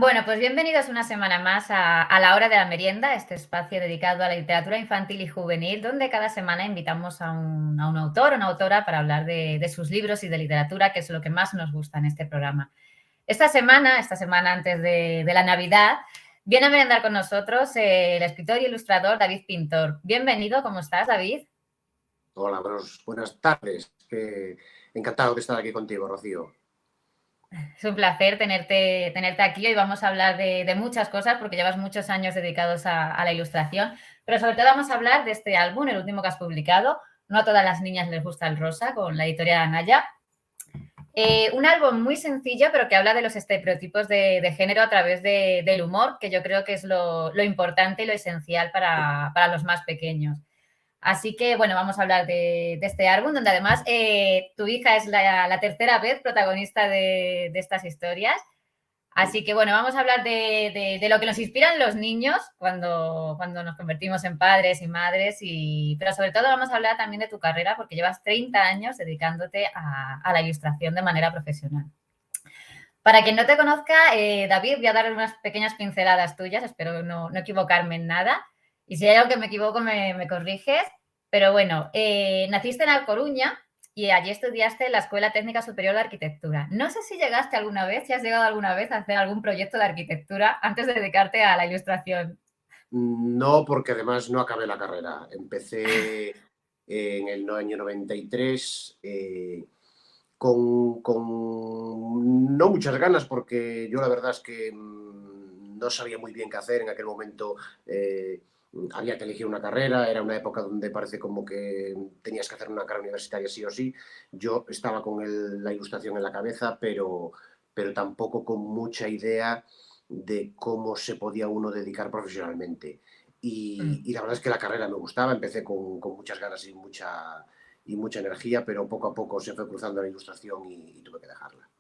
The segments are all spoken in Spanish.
Bueno, pues bienvenidos una semana más a la hora de la merienda, este espacio dedicado a la literatura infantil y juvenil, donde cada semana invitamos a un autor o una autora para hablar de sus libros y de literatura, que es lo que más nos gusta en este programa. Esta semana antes de la Navidad, viene a merendar con nosotros el escritor y ilustrador David Pintor. Bienvenido, ¿cómo estás, David? Hola, buenas tardes. Encantado de estar aquí contigo, Rocío. Es un placer tenerte aquí. Hoy vamos a hablar de muchas cosas porque llevas muchos años dedicados a la ilustración, pero sobre todo vamos a hablar de este álbum, el último que has publicado, No a todas las niñas les gusta el rosa, con la editorial Anaya. Un álbum muy sencillo, pero que habla de los estereotipos de género a través del humor, que yo creo que es lo importante y lo esencial para los más pequeños. Así que, bueno, vamos a hablar de este álbum, donde además tu hija es la tercera vez protagonista de estas historias. Así que, bueno, vamos a hablar de lo que nos inspiran los niños cuando nos convertimos en padres y madres, pero sobre todo vamos a hablar también de tu carrera, porque llevas 30 años dedicándote a la ilustración de manera profesional. Para quien no te conozca, David, voy a dar unas pequeñas pinceladas tuyas, espero no equivocarme en nada. Y si hay algo que me equivoco, me corriges. Pero bueno, naciste en A Coruña y allí estudiaste en la Escuela Técnica Superior de Arquitectura. No sé si llegaste alguna vez, si has llegado alguna vez a hacer algún proyecto de arquitectura antes de dedicarte a la ilustración. No, porque además no acabé la carrera. Empecé en el año 93 con no muchas ganas, porque yo la verdad es que no sabía muy bien qué hacer en aquel momento. Había que elegir una carrera, era una época donde parece como que tenías que hacer una carrera universitaria sí o sí. Yo estaba con la ilustración en la cabeza, pero tampoco con mucha idea de cómo se podía uno dedicar profesionalmente. Y la verdad es que la carrera me gustaba, empecé con muchas ganas y mucha energía, pero poco a poco se fue cruzando la ilustración y tuve que dejarla.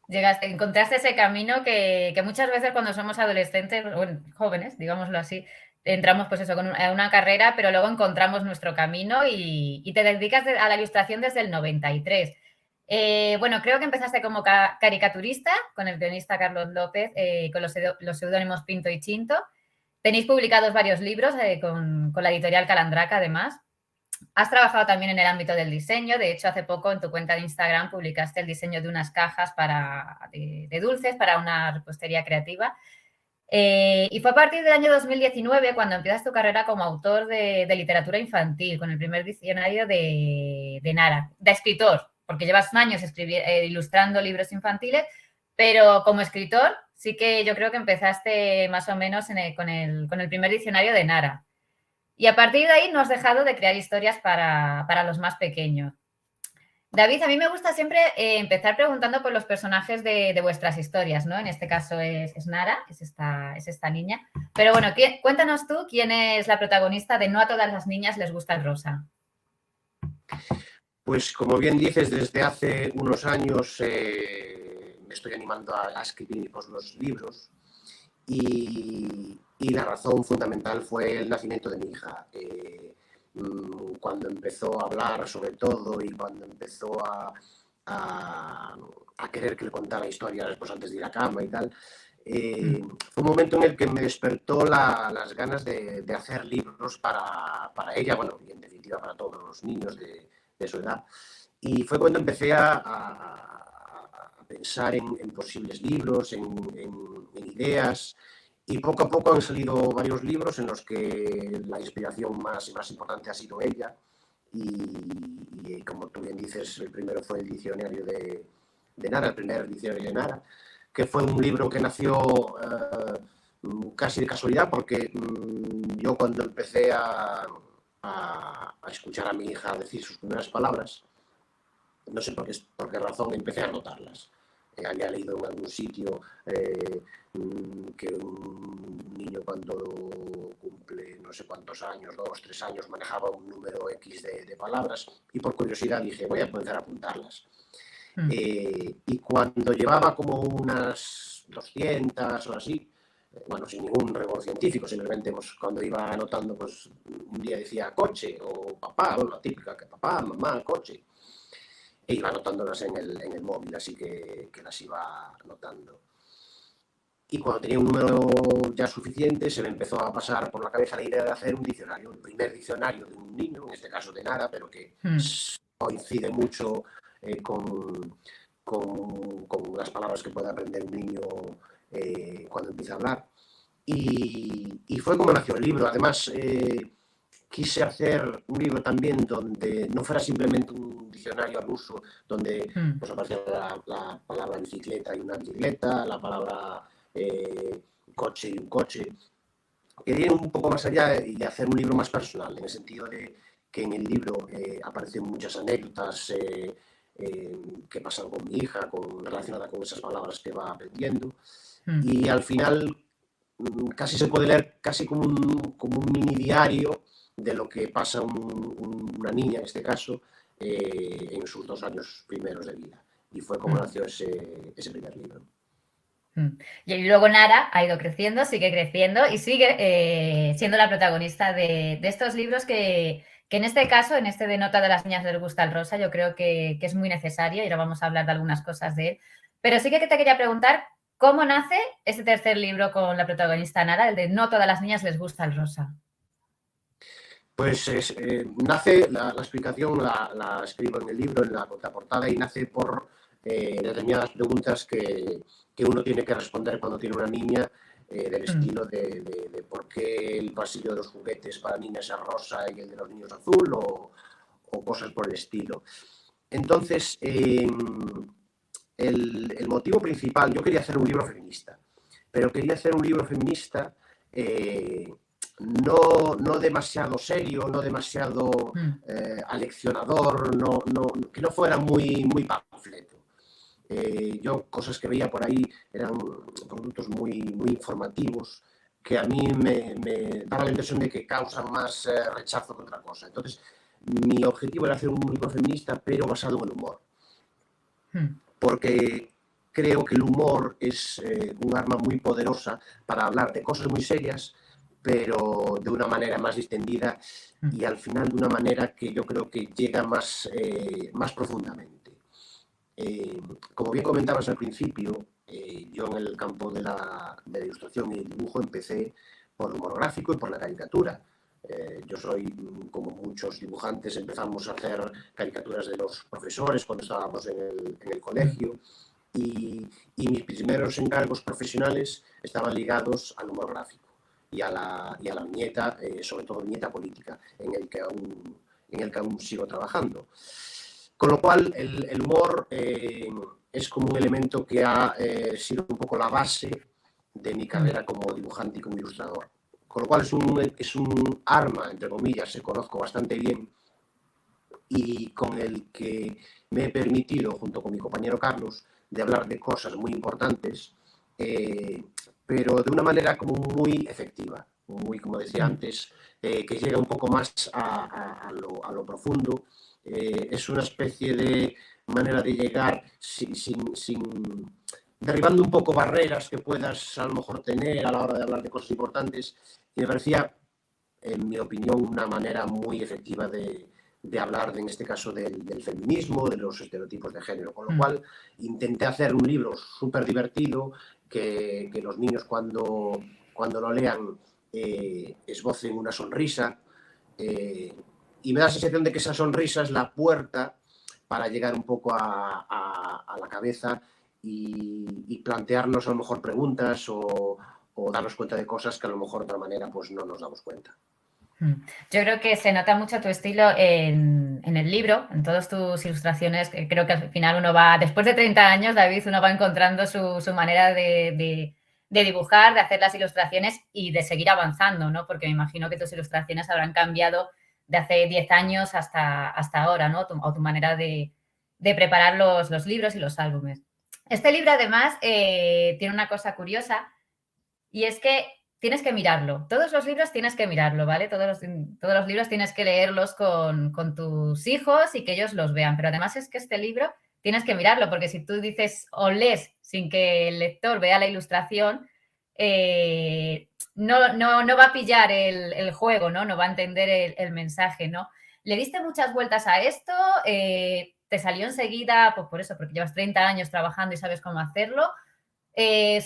Encontraste ese camino que muchas veces cuando somos adolescentes, bueno, jóvenes, digámoslo así, entramos pues eso, a una carrera, pero luego encontramos nuestro camino y te dedicas a la ilustración desde el 93. Bueno, creo que empezaste como caricaturista con el guionista Carlos López, con los seudónimos Pinto y Chinto. Tenéis publicados varios libros con la editorial Calandraca, además. Has trabajado también en el ámbito del diseño. De hecho, hace poco en tu cuenta de Instagram publicaste el diseño de unas cajas de dulces para una repostería creativa. Y fue a partir del año 2019 cuando empiezas tu carrera como autor de literatura infantil, con el primer diccionario de Nara, de escritor, porque llevas años ilustrando libros infantiles, pero como escritor sí que yo creo que empezaste más o menos con el primer diccionario de Nara. Y a partir de ahí no has dejado de crear historias para los más pequeños. David, a mí me gusta siempre empezar preguntando por los personajes de vuestras historias, ¿no? En este caso es Nara, es esta niña. Pero bueno, cuéntanos tú quién es la protagonista de No a todas las niñas les gusta el rosa. Pues como bien dices, desde hace unos años me estoy animando a escribir pues, los libros y la razón fundamental fue el nacimiento de mi hija. Cuando empezó a hablar sobre todo y cuando empezó a querer que le contara historias pues, antes de ir a cama y tal, fue un momento en el que me despertó las ganas de hacer libros para ella, bueno, y en definitiva para todos los niños de su edad. Y fue cuando empecé a pensar en posibles libros, en ideas, y poco a poco han salido varios libros en los que la inspiración más importante ha sido ella. Y como tú bien dices, el primero fue el diccionario de Nara, el primer diccionario de Nara, que fue un libro que nació casi de casualidad, porque yo cuando empecé a escuchar a mi hija decir sus primeras palabras, no sé por qué razón, empecé a anotarlas. Había leído en algún sitio que un niño cuando cumple no sé cuántos años, 2, 3 años, manejaba un número X de palabras y por curiosidad dije, voy a empezar a apuntarlas. Y cuando llevaba como unas 200 o así, bueno, sin ningún rigor científico, simplemente pues, cuando iba anotando, pues un día decía coche o papá, bueno, la típica que papá, mamá, coche. E iba anotándolas en el móvil, así que las iba anotando. Y cuando tenía un número ya suficiente, se me empezó a pasar por la cabeza la idea de hacer un diccionario, el primer diccionario de un niño, en este caso de Nara, pero que coincide mucho con las palabras que puede aprender un niño cuando empieza a hablar. Y fue como nació el libro. Además, quise hacer un libro también donde no fuera simplemente un diccionario al uso, donde pues, apareciera la palabra bicicleta y una bicicleta, la palabra coche y un coche. Quería ir un poco más allá y hacer un libro más personal, en el sentido de que en el libro aparecen muchas anécdotas que pasan con mi hija, relacionadas con esas palabras que va aprendiendo. Y al final casi se puede leer casi como un mini diario de lo que pasa una niña, en este caso, en sus 2 años primeros de vida. Y fue como nació ese primer libro. Y luego Nara ha ido creciendo, sigue creciendo y sigue siendo la protagonista de estos libros que en este caso, en este de Nota de las niñas les gusta el rosa, yo creo que es muy necesario y ahora vamos a hablar de algunas cosas de él. Pero sí que te quería preguntar, ¿cómo nace este tercer libro con la protagonista Nara, el de No todas las niñas les gusta el rosa? Pues nace, la explicación la escribo en el libro, en la contraportada, y nace por determinadas preguntas que uno tiene que responder cuando tiene una niña, del estilo de por qué el pasillo de los juguetes para niñas es rosa y el de los niños azul, o cosas por el estilo. Entonces, el motivo principal, yo quería hacer un libro feminista, pero quería hacer un libro feminista no demasiado serio, no demasiado aleccionador, que no fuera muy panfleto. Yo cosas que veía por ahí eran productos muy informativos, que a mí me daba la impresión de que causan más rechazo que otra cosa. Entonces, mi objetivo era hacer un libro feminista, pero basado en el humor. Porque creo que el humor es un arma muy poderosa para hablar de cosas muy serias, pero de una manera más distendida y al final de una manera que yo creo que llega más profundamente. Como bien comentabas al principio, yo en el campo de la ilustración y el dibujo empecé por el humor gráfico y por la caricatura. Yo soy, como muchos dibujantes, empezamos a hacer caricaturas de los profesores cuando estábamos en el colegio, y mis primeros encargos profesionales estaban ligados al humor gráfico y a la viñeta, sobre todo viñeta política, en el que aún sigo trabajando. Con lo cual, el humor es como un elemento que ha sido un poco la base de mi carrera como dibujante y como ilustrador. Con lo cual es un arma, entre comillas, que conozco bastante bien y con el que me he permitido, junto con mi compañero Carlos, de hablar de cosas muy importantes, pero de una manera como muy efectiva, muy, como decía antes, que llega un poco más a lo profundo. Es una especie de manera de llegar sin derribando un poco barreras que puedas a lo mejor tener a la hora de hablar de cosas importantes, y me parecía, en mi opinión, una manera muy efectiva de hablar, en este caso, del feminismo, de los estereotipos de género. Con lo cual, intenté hacer un libro súper divertido, que los niños cuando lo lean esbocen una sonrisa, y me da la sensación de que esa sonrisa es la puerta para llegar un poco a la cabeza y plantearnos a lo mejor preguntas o darnos cuenta de cosas que a lo mejor de otra manera pues no nos damos cuenta. Yo creo que se nota mucho tu estilo en el libro, en todas tus ilustraciones. Creo que al final uno va, después de 30 años, David, uno va encontrando su manera de dibujar, de hacer las ilustraciones y de seguir avanzando, ¿no? Porque me imagino que tus ilustraciones habrán cambiado de hace 10 años hasta ahora, ¿no? O tu manera de preparar los libros y los álbumes. Este libro, además, tiene una cosa curiosa, y es que tienes que mirarlo. Todos los libros tienes que mirarlo, ¿vale? Todos los libros tienes que leerlos con tus hijos y que ellos los vean. Pero además es que este libro tienes que mirarlo, porque si tú dices o lees sin que el lector vea la ilustración, no va a pillar el juego, ¿no? No va a entender el mensaje, ¿no? ¿Le diste muchas vueltas a esto? ¿Te salió enseguida? Pues por eso, porque llevas 30 años trabajando y sabes cómo hacerlo.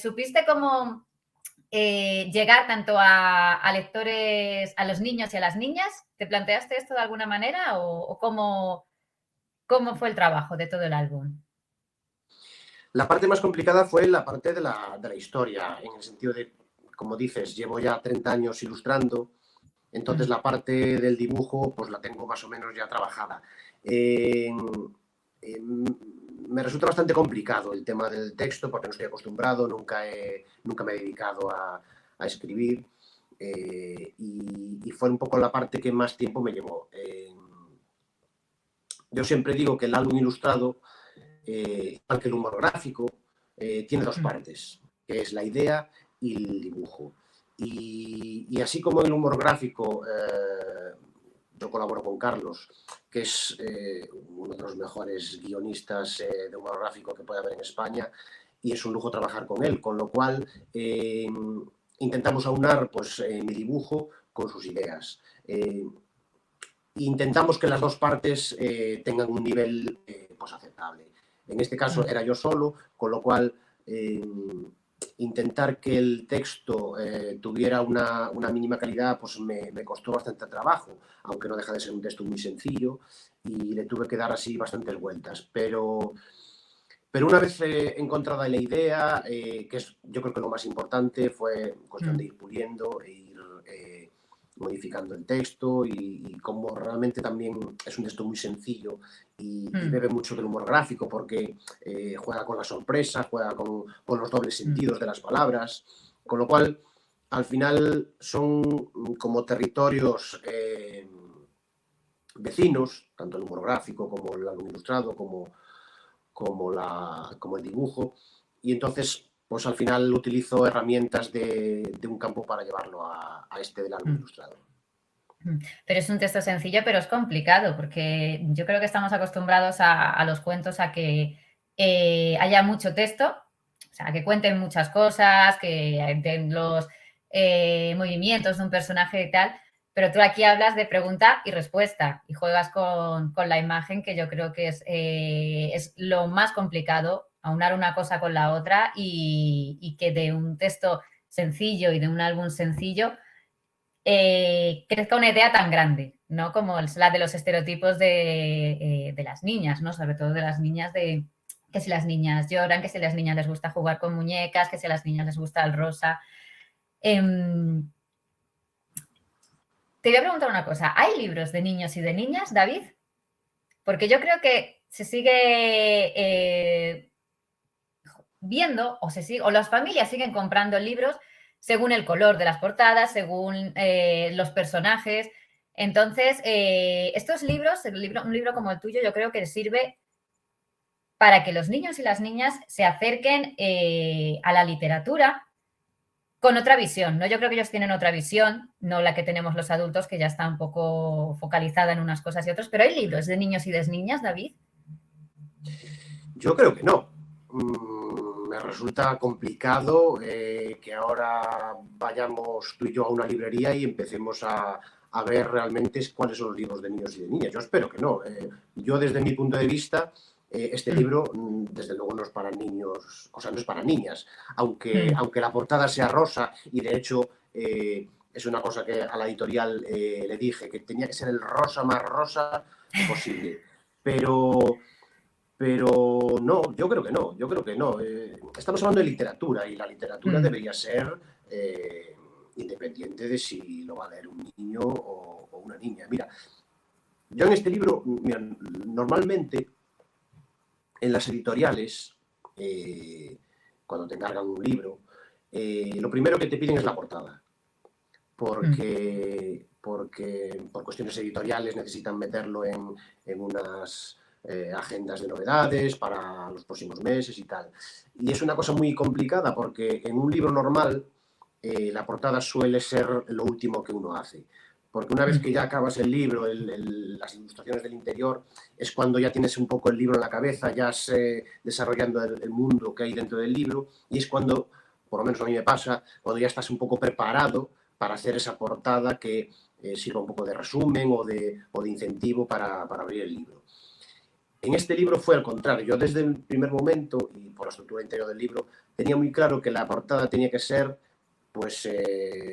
¿Supiste cómo llegar tanto a lectores, a los niños y a las niñas? ¿Te planteaste esto de alguna manera o cómo fue el trabajo de todo el álbum? La parte más complicada fue la parte de la historia, en el sentido de, como dices, llevo ya 30 años ilustrando, entonces Mm, la parte del dibujo pues la tengo más o menos ya trabajada. Eh, Me resulta bastante complicado el tema del texto porque no estoy acostumbrado, nunca me he dedicado a escribir y fue un poco la parte que más tiempo me llevó. Yo siempre digo que el álbum ilustrado, igual que el humor gráfico, tiene dos mm, partes, que es la idea y el dibujo. Y así como el humor gráfico, yo colaboro con Carlos, que es uno de los mejores guionistas de humor gráfico que puede haber en España, y es un lujo trabajar con él, con lo cual intentamos aunar pues, mi dibujo con sus ideas. Intentamos que las dos partes tengan un nivel pues aceptable. En este caso mm, era yo solo, con lo cual intentar que el texto tuviera una mínima calidad pues me costó bastante trabajo, aunque no deja de ser un texto muy sencillo y le tuve que dar así bastantes vueltas. Pero una vez encontrada la idea, que es yo creo que lo más importante, fue cuestión de mm, ir puliendo e ir modificando el texto y como realmente también es un texto muy sencillo y mm, bebe mucho del humor gráfico porque juega con la sorpresa, juega con los dobles mm, sentidos de las palabras, con lo cual al final son como territorios vecinos, tanto el humor gráfico como el álbum ilustrado, como el dibujo, y entonces pues al final utilizo herramientas de un campo para llevarlo a este del álbum mm. ilustrado. Pero es un texto sencillo, pero es complicado, porque yo creo que estamos acostumbrados a los cuentos a que haya mucho texto, o sea, que cuenten muchas cosas, que den los movimientos de un personaje y tal, pero tú aquí hablas de pregunta y respuesta y juegas con la imagen, que yo creo que es lo más complicado, aunar una cosa con la otra y que de un texto sencillo y de un álbum sencillo crezca una idea tan grande, ¿no? Como la de los estereotipos de las niñas, ¿no? Sobre todo de las niñas de que si las niñas lloran, que si a las niñas les gusta jugar con muñecas, que si a las niñas les gusta el rosa. Eh, Te voy a preguntar una cosa, ¿hay libros de niños y de niñas, David? Porque yo creo que se sigue viendo o, o las familias siguen comprando libros según el color de las portadas, según los personajes. Entonces, estos libros, un libro como el tuyo, yo creo que sirve para que los niños y las niñas se acerquen a la literatura con otra visión, ¿no? Yo creo que ellos tienen otra visión, no la que tenemos los adultos, que ya está un poco focalizada en unas cosas y otras, pero hay libros de niños y de niñas, David. Yo creo que no. Me resulta complicado que ahora vayamos tú y yo a una librería y empecemos a ver realmente cuáles son los libros de niños y de niñas. Yo espero que no. Yo desde mi punto de vista, este Mm, libro desde luego no es para niños, o sea, no es para niñas, mm, aunque la portada sea rosa y de hecho es una cosa que a la editorial le dije, que tenía que ser el rosa más rosa posible. Pero pero no, yo creo que no, yo creo que no. Estamos hablando de literatura y la literatura mm, debería ser independiente de si lo va a leer un niño o una niña. Mira, yo en este libro, mira, normalmente en las editoriales, cuando te encargan un libro, lo primero que te piden es la portada, mm. porque por cuestiones editoriales necesitan meterlo en unas agendas de novedades para los próximos meses y tal. Y es una cosa muy complicada porque en un libro normal la portada suele ser lo último que uno hace. Porque una vez Mm, que ya acabas el libro, las ilustraciones del interior, es cuando ya tienes un poco el libro en la cabeza, ya se desarrollando el mundo que hay dentro del libro, y es cuando, por lo menos a mí me pasa, cuando ya estás un poco preparado para hacer esa portada que sirva un poco de resumen o de incentivo para abrir el libro. En este libro fue al contrario. Yo desde el primer momento, y por la estructura interior del libro, tenía muy claro que la portada tenía que ser pues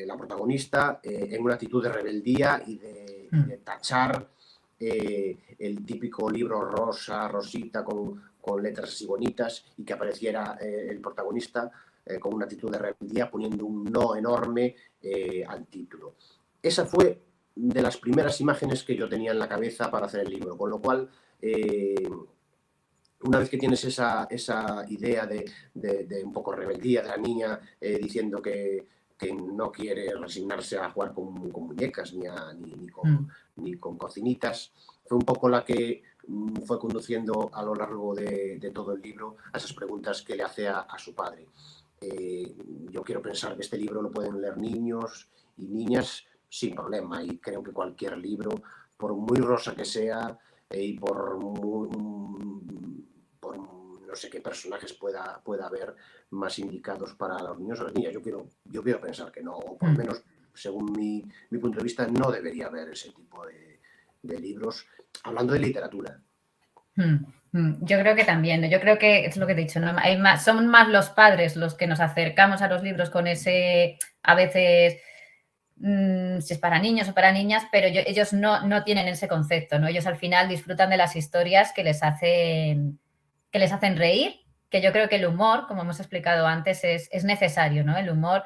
la protagonista en una actitud de rebeldía y de tachar el típico libro rosa, rosita, con letras así bonitas, y que apareciera el protagonista con una actitud de rebeldía poniendo un no enorme al título. Esa fue de las primeras imágenes que yo tenía en la cabeza para hacer el libro, con lo cual una vez que tienes esa idea de un poco rebeldía de la niña diciendo que no quiere resignarse a jugar con muñecas ni con cocinitas, fue un poco la que fue conduciendo a lo largo de todo el libro a esas preguntas que le hace a su padre. Yo quiero pensar que este libro lo pueden leer niños y niñas sin problema, y creo que cualquier libro, por muy rosa que sea y por no sé qué personajes pueda haber más indicados para los niños o las niñas. Yo quiero pensar que no, o por lo menos, según mi punto de vista, no debería haber ese tipo de libros, hablando de literatura. Yo creo que también, yo creo que es lo que he dicho, ¿no? Son más los padres los que nos acercamos a los libros con ese, a veces, si es para niños o para niñas, pero ellos no tienen ese concepto, ¿no? Ellos al final disfrutan de las historias que les hacen reír, que yo creo que el humor, como hemos explicado antes, es necesario, ¿no? El humor,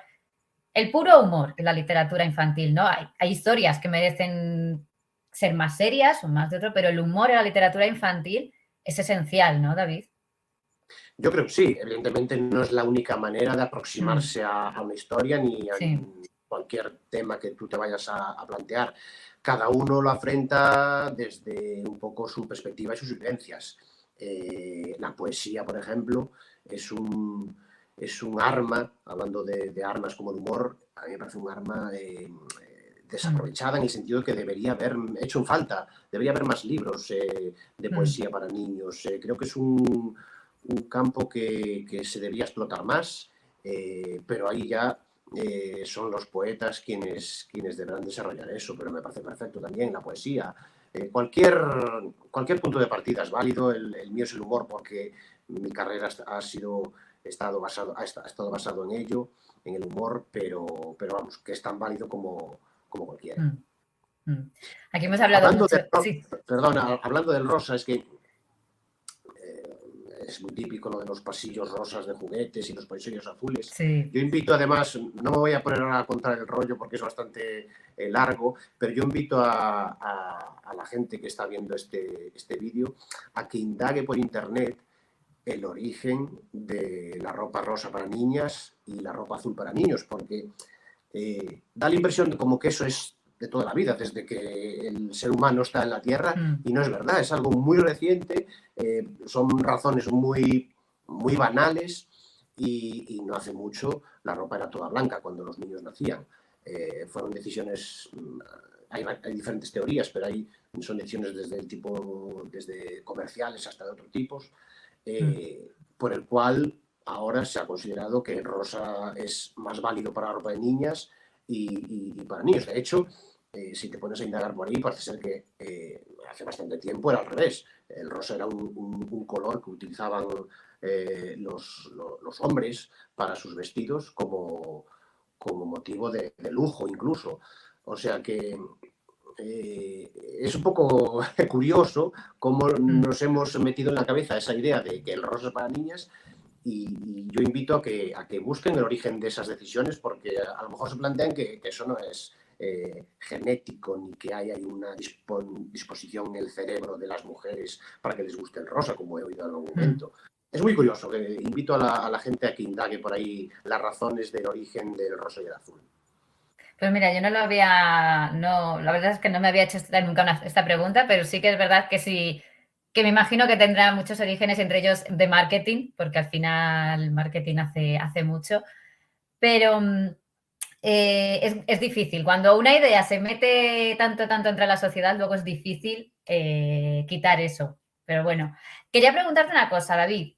el puro humor de la literatura infantil, ¿no? Hay historias que merecen ser más serias o más de otro, pero el humor en la literatura infantil es esencial, ¿no, David? Yo creo que sí, evidentemente no es la única manera de aproximarse a una historia ni a cualquier tema que tú te vayas a plantear. Cada uno lo afronta desde un poco su perspectiva y sus vivencias. La poesía, por ejemplo, es un arma, hablando de armas como el humor, a mí me parece un arma desaprovechada, en el sentido de que debería haber hecho en falta, debería haber más libros de poesía para niños. Creo que es un campo que se debería explotar más, pero ahí ya son los poetas quienes deberán desarrollar eso, pero me parece perfecto también la poesía. Cualquier punto de partida es válido. El mío es el humor, porque mi carrera ha estado basado en ello, en el humor, pero vamos, que es tan válido como cualquiera. Aquí hemos hablado mucho. Hablando del rosa, es que es muy típico lo de los pasillos rosas de juguetes y los pasillos azules. Sí. Yo invito, además, no me voy a poner a contar el rollo porque es bastante largo, pero yo invito a la gente que está viendo este vídeo a que indague por internet el origen de la ropa rosa para niñas y la ropa azul para niños, porque da la impresión de como que eso es de toda la vida, desde que el ser humano está en la Tierra, y no es verdad, es algo muy reciente, son razones muy, muy banales, y no hace mucho la ropa era toda blanca cuando los niños nacían. Fueron decisiones, hay diferentes teorías, pero son decisiones desde comerciales hasta de otros tipos, por el cual ahora se ha considerado que el rosa es más válido para la ropa de niñas y para niños. De hecho, si te pones a indagar por ahí, parece ser que hace bastante tiempo era al revés. El rosa era un color que utilizaban los hombres para sus vestidos como motivo de lujo incluso. O sea que es un poco curioso cómo nos hemos metido en la cabeza esa idea de que el rosa es para niñas, y yo invito a que busquen el origen de esas decisiones, porque a lo mejor se plantean que eso no es genético, ni que hay una disposición en el cerebro de las mujeres para que les guste el rosa, como he oído en algún momento. Es muy curioso. Invito a la gente a que indague por ahí las razones del origen del rosa y el azul. Pues mira, yo la verdad es que no me había hecho nunca esta pregunta, pero sí que es verdad que sí, que me imagino que tendrá muchos orígenes, entre ellos de marketing, porque al final marketing hace mucho, pero es difícil. Cuando una idea se mete tanto entre la sociedad, luego es difícil quitar eso. Pero bueno, quería preguntarte una cosa, David.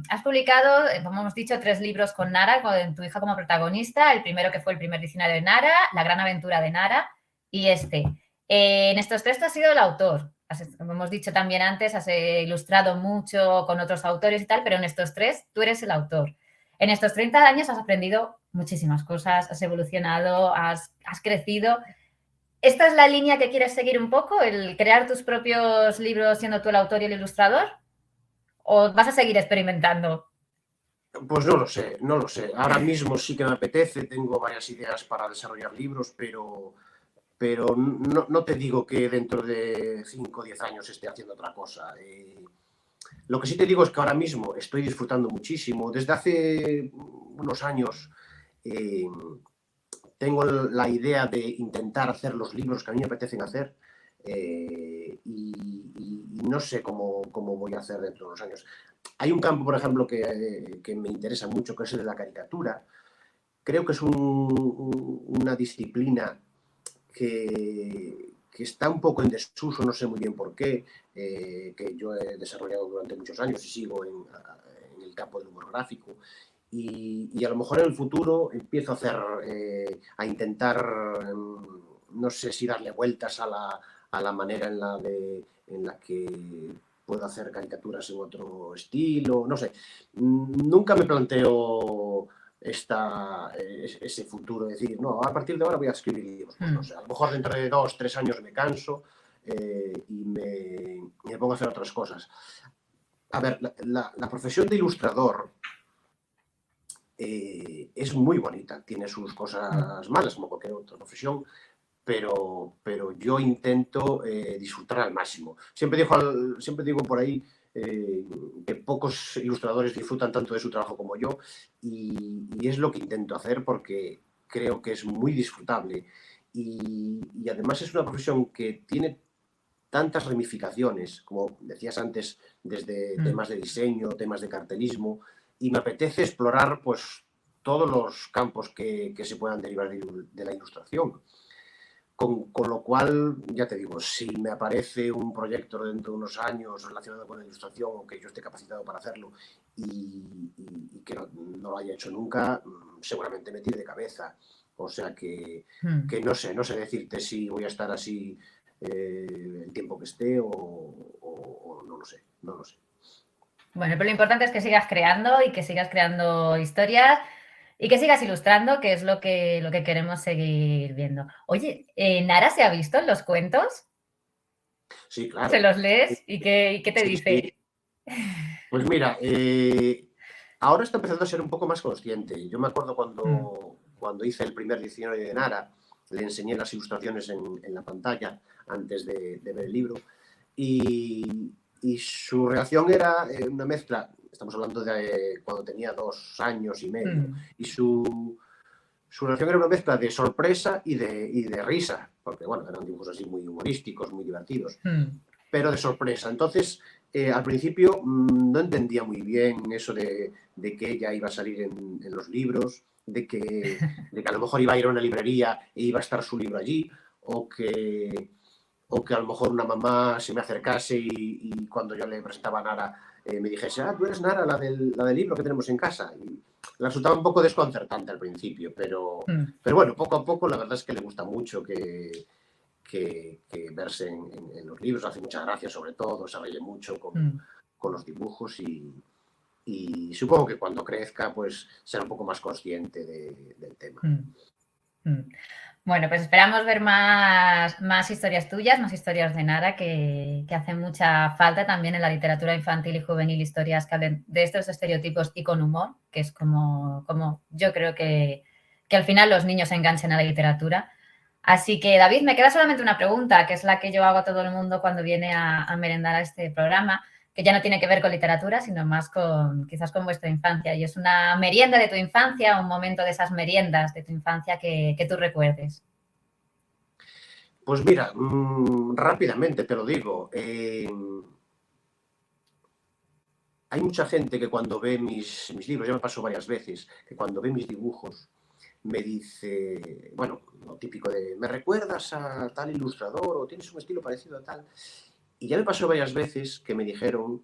Has publicado, como hemos dicho, 3 libros con Nara, con tu hija como protagonista. El primero, que fue el primer diccionario de Nara, La gran aventura de Nara, y este. En estos 3 tú has sido el autor. como hemos dicho también antes, has ilustrado mucho con otros autores y tal, pero en estos 3 tú eres el autor. En estos 30 años has aprendido muchísimas cosas, has evolucionado, has crecido. ¿Esta es la línea que quieres seguir un poco, el crear tus propios libros siendo tú el autor y el ilustrador? ¿O vas a seguir experimentando? Pues no lo sé, no lo sé. Ahora mismo sí que me apetece, tengo varias ideas para desarrollar libros, pero no te digo que dentro de 5 o 10 años esté haciendo otra cosa. Lo que sí te digo es que ahora mismo estoy disfrutando muchísimo. Desde hace unos años eh, tengo la idea de intentar hacer los libros que a mí me apetecen hacer, y no sé cómo voy a hacer dentro de unos años. Hay un campo, por ejemplo, que me interesa mucho, que es el de la caricatura. Creo que es una disciplina que está un poco en desuso, no sé muy bien por qué, que yo he desarrollado durante muchos años y sigo en el campo del humor gráfico. Y a lo mejor en el futuro empiezo a hacer, a intentar, no sé si darle vueltas a la manera en la que puedo hacer caricaturas en otro estilo, no sé. Nunca me planteo ese futuro, decir, no, a partir de ahora voy a escribir libros. Pues no sé, a lo mejor dentro de 2, 3 años me canso, y me pongo a hacer otras cosas. A ver, la profesión de ilustrador es muy bonita, tiene sus cosas malas como cualquier otra profesión, pero yo intento disfrutar al máximo. Siempre digo por ahí que pocos ilustradores disfrutan tanto de su trabajo como yo, y es lo que intento hacer porque creo que es muy disfrutable, y además es una profesión que tiene tantas ramificaciones, como decías antes, desde temas de diseño, temas de cartelismo, y me apetece explorar pues todos los campos que se puedan derivar de la ilustración. Con lo cual, ya te digo, si me aparece un proyecto dentro de unos años relacionado con la ilustración, o que yo esté capacitado para hacerlo y que no lo haya hecho nunca, seguramente me tire de cabeza. O sea que no sé decirte si voy a estar así el tiempo que esté, o no lo sé, no lo sé. Bueno, pero lo importante es que sigas creando y que sigas creando historias y que sigas ilustrando, que es lo que queremos seguir viendo. Oye, ¿Nara se ha visto en los cuentos? Sí, ¿Se claro. los lees? ¿Y qué te Sí, sí. dice? Pues mira, ahora está empezando a ser un poco más consciente. Yo me acuerdo Mm, cuando hice el primer diccionario de Nara, le enseñé las ilustraciones en la pantalla antes de ver el libro, y su reacción era una mezcla. Estamos hablando de cuando tenía 2 años y medio, mm, y su reacción era una mezcla de sorpresa y de risa, porque bueno, eran dibujos así muy humorísticos, muy divertidos, mm. pero de sorpresa. Entonces, al principio no entendía muy bien eso de que ella iba a salir en los libros, de que a lo mejor iba a ir a una librería e iba a estar su libro allí, o que a lo mejor una mamá se me acercase y cuando yo le presentaba a Nara, me dijese, tú eres Nara, la del libro que tenemos en casa. Y le resultaba un poco desconcertante al principio, pero, Mm, pero bueno, poco a poco la verdad es que le gusta mucho que verse en los libros, hace mucha gracia sobre todo, se ríe mucho mm, con los dibujos, y supongo que cuando crezca pues será un poco más consciente del tema. mm, mm. Bueno, pues esperamos ver más historias tuyas, más historias de Nara, que hacen mucha falta también en la literatura infantil y juvenil, historias que hablen de estos estereotipos y con humor, que es como yo creo que al final los niños se enganchen a la literatura. Así que, David, me queda solamente una pregunta, que es la que yo hago a todo el mundo cuando viene a merendar a este programa, que ya no tiene que ver con literatura, sino más quizás con vuestra infancia. Y es una merienda de tu infancia, un momento de esas meriendas de tu infancia que tú recuerdes. Pues mira, rápidamente te lo digo. Hay mucha gente que cuando ve mis libros, ya me pasó varias veces, que cuando ve mis dibujos me dice, bueno, lo típico de, ¿me recuerdas a tal ilustrador o tienes un estilo parecido a tal? Y ya me pasó varias veces que me dijeron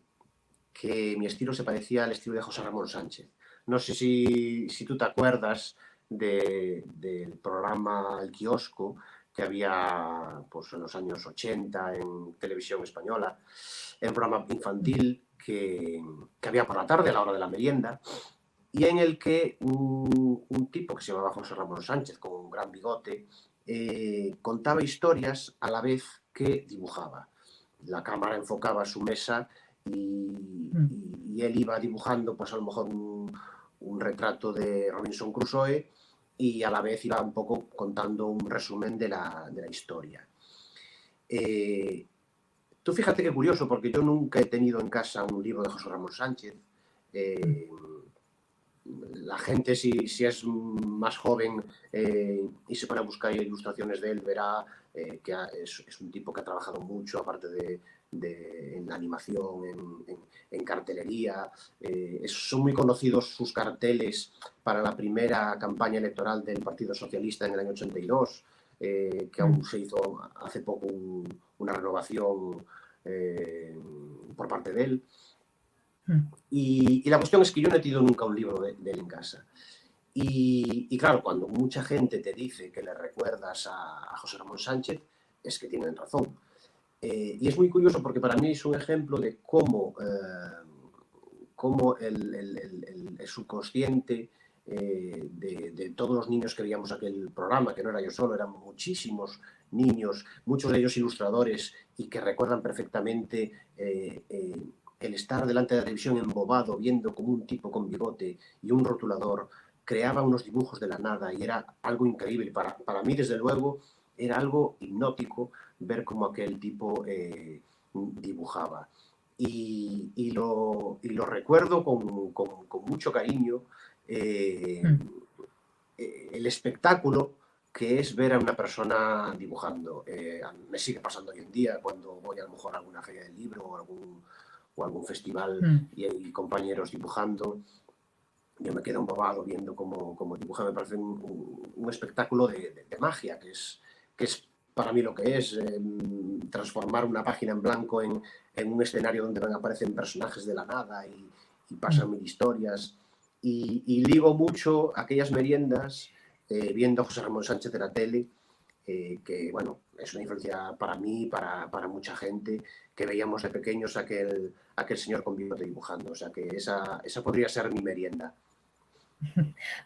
que mi estilo se parecía al estilo de José Ramón Sánchez. No sé si tú te acuerdas del programa El Kiosco, que había pues, en los años 80 en televisión española, en un programa infantil que había por la tarde a la hora de la merienda, y en el que un tipo que se llamaba José Ramón Sánchez, con un gran bigote, contaba historias a la vez que dibujaba. La cámara enfocaba su mesa y él iba dibujando, pues a lo mejor un retrato de Robinson Crusoe, y a la vez iba un poco contando un resumen de la historia. Tú fíjate qué curioso, porque yo nunca he tenido en casa un libro de José Ramón Sánchez. La gente, si es más joven y se pone a buscar ilustraciones de él, verá que es un tipo que ha trabajado mucho, aparte en la animación, en cartelería. Son muy conocidos sus carteles para la primera campaña electoral del Partido Socialista en el año 82, que aún se hizo hace poco una renovación por parte de él. Y la cuestión es que yo no he tenido nunca un libro de él en casa. Y claro, cuando mucha gente te dice que le recuerdas a José Ramón Sánchez, es que tienen razón. Y es muy curioso porque para mí es un ejemplo de cómo el subconsciente de todos los niños que veíamos aquel programa, que no era yo solo, eran muchísimos niños, muchos de ellos ilustradores, y que recuerdan perfectamente el estar delante de la televisión embobado, viendo como un tipo con bigote y un rotulador creaba unos dibujos de la nada, y era algo increíble. Para mí, desde luego, era algo hipnótico ver cómo aquel tipo dibujaba. Y lo recuerdo con mucho cariño, el espectáculo que es ver a una persona dibujando. Me sigue pasando hoy en día cuando voy a lo mejor a alguna feria del libro o algún festival y hay compañeros dibujando. Yo me quedo embobado viendo cómo dibuja. Me parece un espectáculo de magia, que es para mí lo que es transformar una página en blanco en un escenario donde aparecen personajes de la nada y pasan mil historias. Y ligo mucho aquellas meriendas viendo a José Ramón Sánchez de la tele, que bueno, es una influencia para mí, para mucha gente, que veíamos de pequeños aquel señor con bigote dibujando. O sea que esa podría ser mi merienda.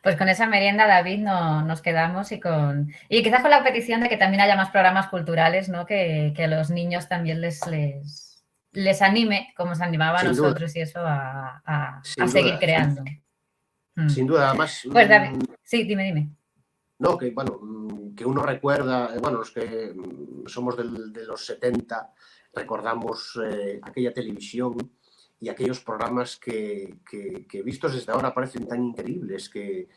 Pues con esa merienda, David, nos quedamos y quizás con la petición de que también haya más programas culturales, ¿no? Que a los niños también les anime, como se animaba a Sin duda, nosotros, y eso a sin seguir duda, creando. sin duda. Además, pues David, sí, dime. No, que bueno, que uno recuerda, bueno, los que somos de los 70, recordamos aquella televisión y aquellos programas que vistos desde ahora parecen tan increíbles, que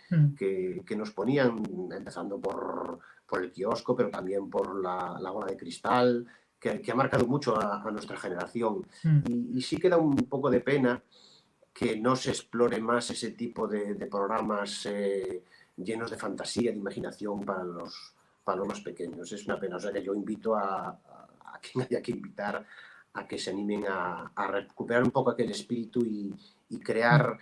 nos ponían, empezando por el kiosco, pero también por la bola de cristal, que ha marcado mucho a nuestra generación. Y sí queda un poco de pena que no se explore más ese tipo de programas llenos de fantasía, de imaginación para los más pequeños. Es una pena. O sea que yo invito a quien haya que invitar a que se animen a recuperar un poco aquel espíritu y crear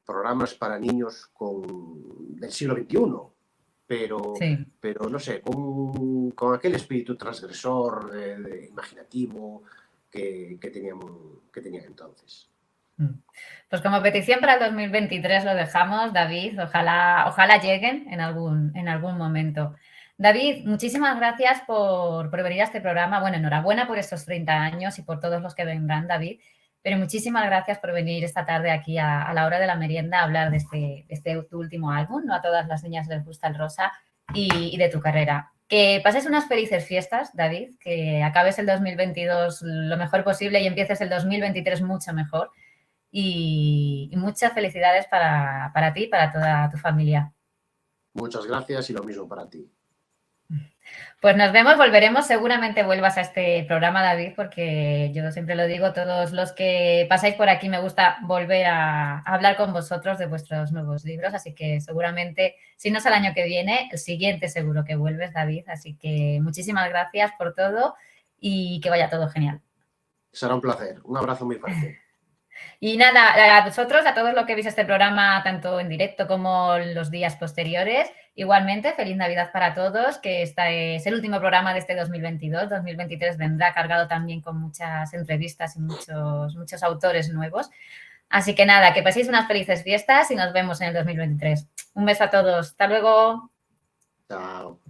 programas para niños del siglo XXI, pero no sé, con aquel espíritu transgresor, imaginativo que tenían entonces. Pues como petición para el 2023 lo dejamos, David. Ojalá lleguen en algún momento. David, muchísimas gracias por venir a este programa. Bueno, enhorabuena por estos 30 años y por todos los que vendrán, David. Pero muchísimas gracias por venir esta tarde aquí a la hora de la merienda a hablar de este tu último álbum, No a todas las niñas les gusta el rosa, y de tu carrera. Que pases unas felices fiestas, David, que acabes el 2022 lo mejor posible y empieces el 2023 mucho mejor. Y muchas felicidades para ti y para toda tu familia. Muchas gracias y lo mismo para ti. Pues nos vemos, volveremos, seguramente vuelvas a este programa, David, porque yo siempre lo digo, todos los que pasáis por aquí me gusta volver a hablar con vosotros de vuestros nuevos libros, así que seguramente, si no es el año que viene, el siguiente seguro que vuelves, David, así que muchísimas gracias por todo y que vaya todo genial. Será un placer. Un abrazo muy fuerte. Y nada, a vosotros, a todos los que veis este programa, tanto en directo como en los días posteriores, igualmente, feliz Navidad para todos, que este es el último programa de este 2022. 2023 vendrá cargado también con muchas entrevistas y muchos autores nuevos. Así que nada, que paséis unas felices fiestas y nos vemos en el 2023. Un beso a todos. Hasta luego. Chao.